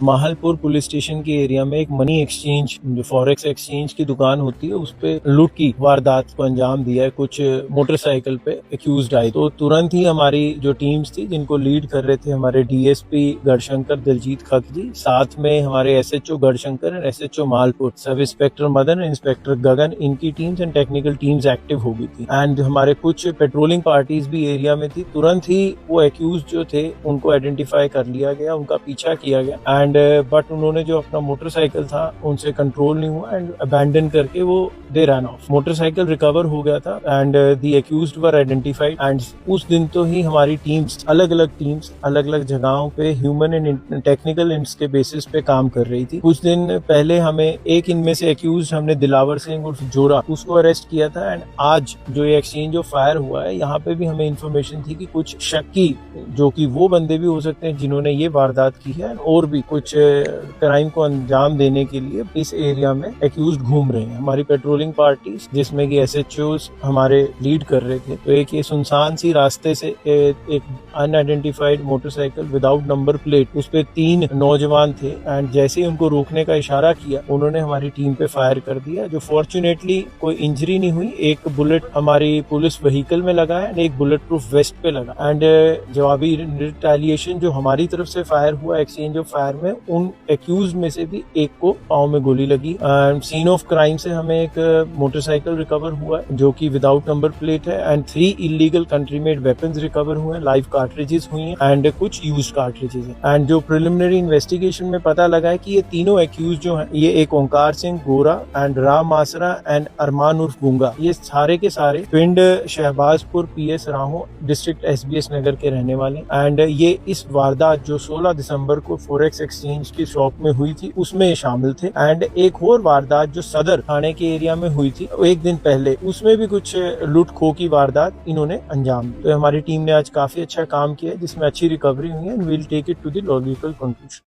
माहलपुर police station के area में एक मनी एक्सचेंज, फॉरेक्स एक्सचेंज की दुकान होती है, उस पे लूट की वारदात को अंजाम दिया है। कुछ मोटरसाइकिल पे एक्यूज्ड आए, तो तुरंत ही हमारी जो टीम्स थी, जिनको लीड कर रहे थे हमारे डीएसपी गढ़शंकर दिलजीत खक जी, साथ में हमारे SHO Garhshankar and SHO Mahalpur, sub inspector Madan, inspector Gagan, इनकी teams and technical teams active हो गई थी। एंड हमारे कुछ पेट्रोलिंग पार्टीज भी एरिया में थी। तुरंत ही वो एक्यूज जो थे उनको आइडेंटिफाई कर लिया गया, उनका पीछा किया गया एंड बट उन्होंने जो अपना मोटरसाइकिल था उनसे कंट्रोल नहीं हुआ एंड अबैंडन करके वो they run of. Motorcycle recover हो गया था and the accused were identified. And उस दिन तो ही हमारी टीम्स अलग अलग जगहों पे ह्यूमन एंड टेक्निकल इंड्स के बेसिस पे काम कर रही थी। कुछ दिन पहले हमें एक इनमें से एक्यूज, हमने दिलावर सिंह उर्फ जोरा, उसको अरेस्ट किया था। एंड आज जो ये एक्सचेंज ऑफ फायर हुआ है, यहाँ पे भी हमें इन्फॉर्मेशन थी कि कुछ शक्की, जो कि वो बंदे भी हो सकते हैं जिन्होंने ये वारदात की है, और भी कुछ क्राइम को अंजाम देने के लिए इस एरिया में एक्यूज्ड घूम रहे हैं। हमारी पेट्रोलिंग पार्टी, जिसमें कि एसएचओस हमारे लीड कर रहे थे, तो एक ये सुनसान सी रास्ते से एक unidentified motorcycle without number plate, उस पे 3 नौजवान थे एंड जैसे ही उनको रोकने का इशारा किया, उन्होंने हमारी टीम पे फायर कर दिया, जो फॉर्चुनेटली कोई इंजरी नहीं हुई। एक बुलेट हमारी पुलिस व्हीकल में लगा है एंड एक बुलेट प्रूफ वेस्ट पे लगा। एंड जवाबी रिटेलिएशन जो हमारी तरफ से फायर हुआ एक्सचेंज ऑफ फायर में, उन एक्यूज में से भी एक को पांव में गोली लगी। सीन ऑफ क्राइम से हमें एक मोटरसाइकिल रिकवर हुआ है जो कि विदाउट नंबर प्लेट है and 3 illegal country made weapons recover हुए हैं, लाइव कार्ट्रिजेस हुई हैं एंड कुछ यूज्ड कार्ट्रिजेस हैं। एंड जो प्रिलिमिनरी इन्वेस्टिगेशन में पता लगा है कि ये तीनों एक्यूज जो हैं, ये एक ओंकार सिंह गोरा एंड राम आसरा एंड अरमान उर्फ गुंगा, ये सारे के सारे पिंड शहबाजपुर पीएस राहो डिस्ट्रिक्ट एसबीएस नगर के रहने वाले। एंड ये इस वारदात जो 16 दिसंबर को फॉरेक्स एक्सचेंज की शॉप में हुई थी, उसमें शामिल थे। एंड एक और वारदात जो सदर थाने के एरिया में हुई थी एक दिन पहले, उसमें भी कुछ लूट खो की वारदात इन्होंने अंजाम दी। तो हमारी टीम ने आज काफी अच्छा काम किया, जिसमें अच्छी रिकवरी हुई है and we'll take it to the logical conclusion.